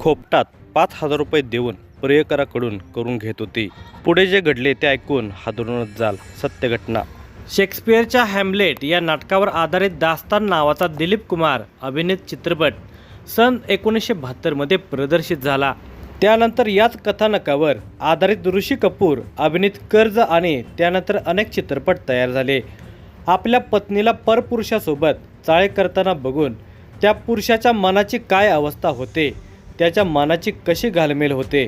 खोपटात 5,000 रुपये देऊन प्रियकराकडून करून घेत होती। पुढे जे घडले ते ऐकून हादरूनच जाल। सत्य घटना। शेक्सपियरच्या हॅम्लेट या नाटकावर आधारित दास्तान नावाचा दिलीप कुमार अभिनीत चित्रपट सन 1972 मध्ये प्रदर्शित झाला। त्यानंतर याच कथानकावर आधारित ऋषी कपूर अभिनीत कर्ज आणि त्यानंतर अनेक चित्रपट तयार झाले। आपल्या पत्नीला परपुरुषासोबत चाळे करताना बघून त्या पुरुषाच्या मनाची काय अवस्था होते, त्याच्या मनाची कशी घालमेल होते,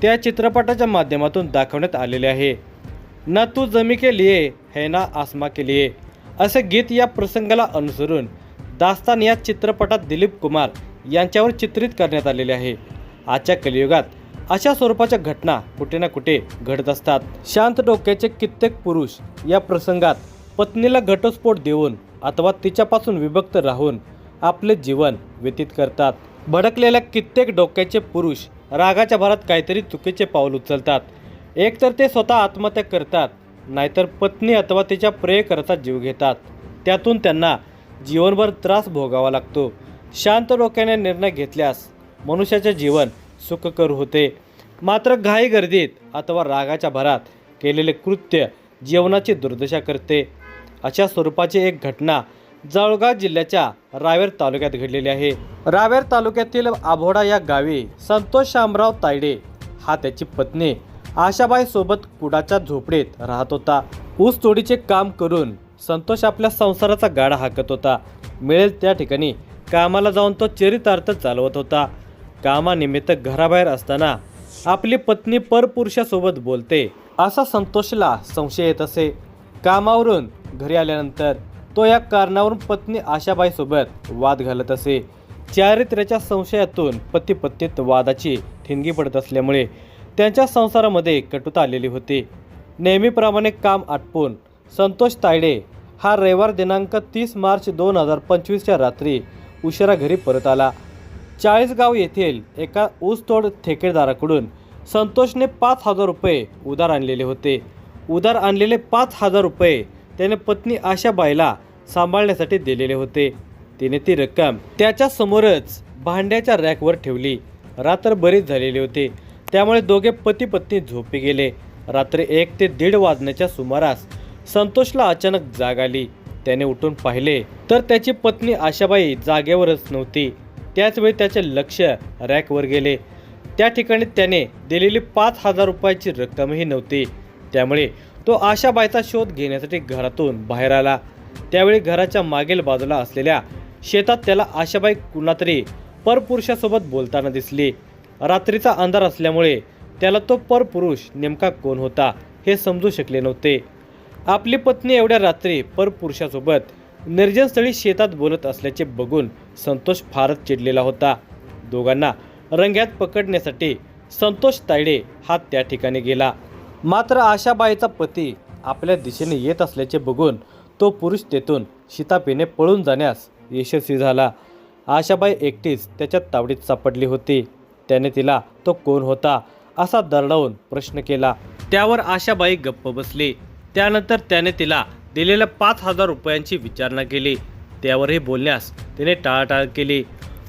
त्या चित्रपटाच्या माध्यमातून दाखवण्यात आलेले आहे। ना तू जमी के लिए है ना आसमा के लिए असे गीत या प्रसंगाला अनुसरून दास्तान या चित्रपटात दिलीप कुमार यांच्यावर चित्रित करण्यात आलेले आहे। आजच्या कलियुगात अशा स्वरूपाच्या घटना कुठे ना कुठे घडत असतात। शांत डोक्याचे कित्येक पुरुष या प्रसंगात पत्नीला घटस्फोट देऊन अथवा तिच्यापासून विभक्त राहून आपले जीवन व्यतीत करतात। भडकलेल्या कित्येक डोक्याचे पुरुष रागाच्या भरात काहीतरी चुकीचे पाऊल उचलतात। एकतर ते स्वतः आत्महत्या करतात, नाहीतर पत्नी अथवा तिच्या प्रियकराचा जीव घेतात। त्यातून त्यांना जीवनभर त्रास भोगावा लागतो। शांत डोक्याने निर्णय घेतल्यास मनुष्याचे जीवन सुखकर होते, मात्र घाई गर्दीत अथवा रागाच्या भरात केलेले कृत्य जीवनाची दुर्दशा करते। अशा स्वरूपाची एक घटना जळगाव जिल्ह्याच्या रावेर तालुक्यात घडलेली आहे। रावेर तालुक्यातील आभोडा या गावी संतोष शामराव तायडे हा त्याची पत्नी आशाबाई सोबत कुडाच्या झोपडीत राहत होता। ऊस तोडीचे काम करून संतोष आपल्या संसाराचा गाडा हाकत होता। मिळेल त्या ठिकाणी कामाला जाऊन तो चरितार्थ चालवत होता। कामानिमित्त घराबाहेर असताना आपली पत्नी परपुरुषासोबत बोलते असा संतोषला संशय येत असे। कामावरून घरी आल्यानंतर तो या कारणावरून पत्नी आशाबाईसोबत वाद घालत असे। चारित्र्याच्या संशयातून पती पत्नीत वादाची ठिणगी पडत असल्यामुळे त्यांच्या संसारामध्ये कटुता आलेली होती। नेहमीप्रमाणे काम आटपून संतोष तायडे हा रविवार दिनांक 30 मार्च 2025च्या रात्री उशिरा घरी परत आला। चाळीसगाव येथील एका ऊसतोड ठेकेदाराकडून संतोषने 5,000 रुपये उधार आणलेले होते। उधार आणलेले 5,000 रुपये त्याने पत्नी आशाबाईला सांभाळण्यासाठी दिलेले होते। तिने ती रक्कम त्याच्या समोरच भांड्याच्या रॅकवर ठेवली। रात्र बरीच झालेली होती, त्यामुळे दोघे पती पत्नी झोपी गेले। रात्री 1 ते 1:30 वाजण्याच्या सुमारास संतोषला अचानक जाग आली। त्याने उठून पाहिले तर त्याची पत्नी आशाबाई जागेवरच नव्हती। त्याचवेळी त्याचे लक्ष रॅकवर गेले। त्या ठिकाणी त्याने दिलेली 5,000 रुपयाची रक्कमही नव्हती। त्यामुळे तो आशाबाईचा शोध घेण्यासाठी घरातून बाहेर आला। त्यावेळी घराच्या मागील बाजूला असलेल्या शेतात त्याला आशाबाई कुणातरी परपुरुषासोबत बोलताना दिसली। रात्रीचा अंधार असल्यामुळे त्याला तो परपुरुष नेमका कोण होता हे समजू शकले नव्हते। आपली पत्नी एवढ्या रात्री परपुरुषासोबत निर्जन स्थळी शेतात बोलत असल्याचे बघून संतोष फारच चिडलेला होता। दोघांना रंग्यात पकडण्यासाठी संतोष तायडे हा त्या ठिकाणी गेला। मात्र आशाबाईचा पती आपल्या दिशेने येत असल्याचे बघून तो पुरुष तेथून शिताफीने पळून जाण्यास यशस्वी झाला। आशाबाई एकटीच त्याच्या तावडीत सापडली होती। त्याने तिला तो कोण होता असा दरडावून प्रश्न केला। त्यावर आशाबाई गप्प बसली। त्यानंतर त्याने तिला दिलेल्या 5,000 रुपयांची विचारणा केली। त्यावरही बोलण्यास तिने टाळाटाळ केली।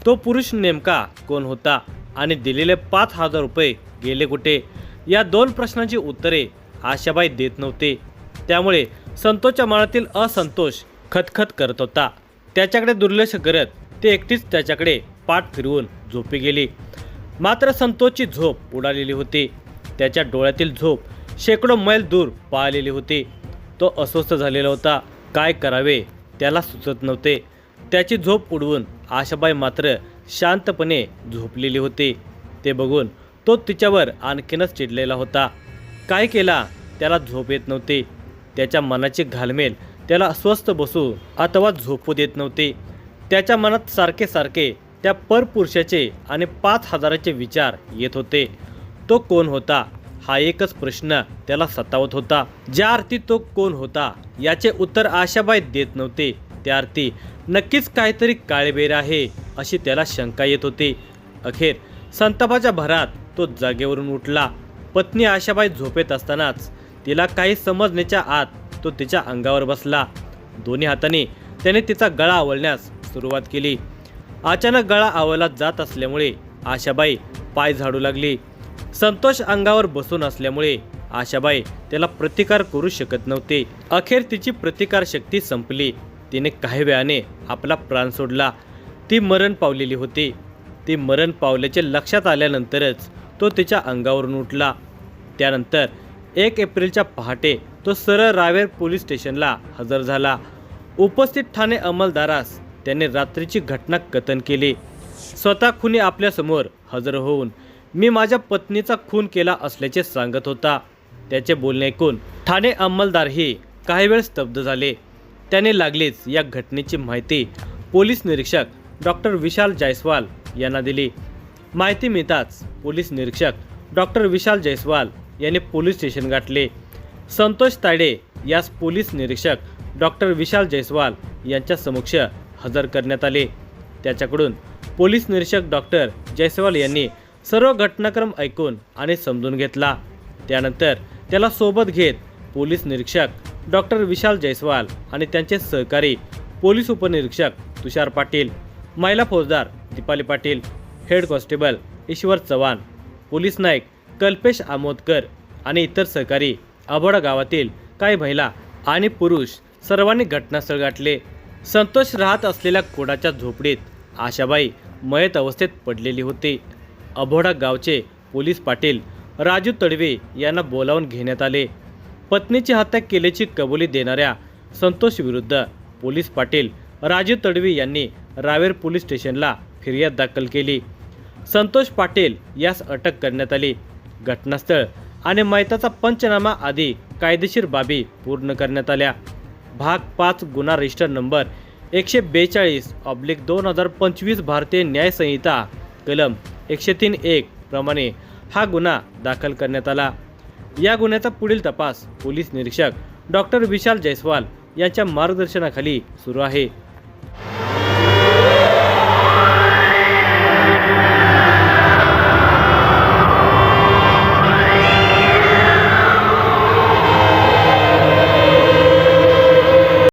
तो पुरुष नेमका कोण होता आणि दिलेले 5,000 रुपये गेले कुठे, या 2 प्रश्नांची उत्तरे आशाबाई देत नव्हते। त्यामुळे संतोषच्या मनातील असंतोष खतखत करत होता। त्याच्याकडे दुर्लक्ष करत ते एकटीच त्याच्याकडे पाठ फिरवून झोपी गेली। मात्र संतोषची झोप उडालेली होती। त्याच्या डोळ्यातील झोप शेकडो मैल दूर पळालेली होती। तो अस्वस्थ झालेला होता। काय करावे त्याला सुचत नव्हते। त्याची झोप उडवून आशाबाई मात्र शांतपणे झोपलेली होती। ते बघून तो तिच्यावर आणखीनच चिडलेला होता। काय केला त्याला झोप येत नव्हती। त्याच्या मनाची घालमेल त्याला अस्वस्थ बसू अथवा झोपू देत नव्हती। त्याच्या मनात सारखे सारखे त्या परपुरुषाचे आणि 5,000चे विचार येत होते। तो कोण होता हा एकच प्रश्न त्याला सतावत होता। ज्या अर्थी तो कोण होता याचे उत्तर आशाबाई देत नव्हते, त्या अर्थी नक्कीच काहीतरी काळेबेर आहे अशी त्याला शंका येत होती। अखेर संतापाच्या भरात तो जागेवरून उठला। पत्नी आशाबाई झोपेत असतानाच तिला काही समजण्याच्या आत तो तिच्या अंगावर बसला। दोन्ही हातांनी त्याने तिचा गळा आवळण्यास सुरुवात केली। अचानक गळा आवळला जात असल्यामुळे आशाबाई पाय झाडू लागली. संतोष अंगावर बसून असल्यामुळे आशाबाई त्याला प्रतिकार करू शकत नव्हते. अखेर तिची प्रतिकार शक्ती संपली. तिने काही वेळाने आपला प्राण सोडला. ती मरण पावलेली होती. ती मरण पावल्याचे लक्षात आल्यानंतरच तो तिच्या अंगावरून उठला. त्यानंतर 1 एप्रिलच्या पहाटे तो सरळ रावेर पोलीस स्टेशनला हजर झाला. उपस्थित ठाणे अंमलदारास त्याने रात्रीची घटना कथन केली. स्वतः खुनी आपल्यासमोर हजर होऊन मी माझ्या पत्नीचा खून केला असल्याचे सांगत होता. त्याचे बोलणे ऐकून ठाणे अंमलदारही काही वेळ स्तब्ध झाले. त्याने लागलीच या घटनेची माहिती पोलीस निरीक्षक डॉक्टर विशाल जायस्वाल यांना दिली. माहिती मिळताच पोलीस निरीक्षक डॉक्टर विशाल जायस्वाल यांनी पोलीस स्टेशन गाठले. संतोष तायडे यास पोलीस निरीक्षक डॉक्टर विशाल जायस्वाल यांच्या समक्ष हजर करण्यात आले. त्याच्याकडून पोलीस निरीक्षक डॉक्टर जायस्वाल यांनी सर्व घटनाक्रम ऐकून आणि समजून घेतला. त्यानंतर त्याला सोबत घेत पोलीस निरीक्षक डॉक्टर विशाल जायस्वाल आणि त्यांचे सहकारी पोलीस उपनिरीक्षक तुषार पाटील, महिला फौजदार दीपाली पाटील, हेड कॉन्स्टेबल ईश्वर चव्हाण, पोलीस नाईक कल्पेश आमोदकर आणि इतर सहकारी अभोडा गावातील काही महिला आणि पुरुष सर्वांनी घटनास्थळ गाठले. संतोष राहत असलेल्या कोडाच्या झोपडीत आशाबाई मयत अवस्थेत पडलेली होती. अभोडा गावचे पोलीस पाटील राजू तडवी यांना बोलावून घेण्यात आले. पत्नीची हत्या केल्याची कबुली देणाऱ्या संतोष विरुद्ध पोलीस पाटील राजू तडवी यांनी रावेर पोलीस स्टेशनला फिर्याद दाखल केली. संतोष पाटील यास अटक करण्यात आली. घटनास्थळ आणि मयताचा पंचनामा आदी कायदेशीर बाबी पूर्ण करण्यात आल्या. भाग 5 गुन्हा रजिस्टर नंबर 142/2025 भारतीय न्याय संहिता कलम 103(1) प्रमाणे हा गुन्हा दाखल करण्यात आला. या गुन्ह्याचा पुढील तपास पोलीस निरीक्षक डॉक्टर विशाल जायस्वाल यांच्या मार्गदर्शनाखाली सुरू आहे.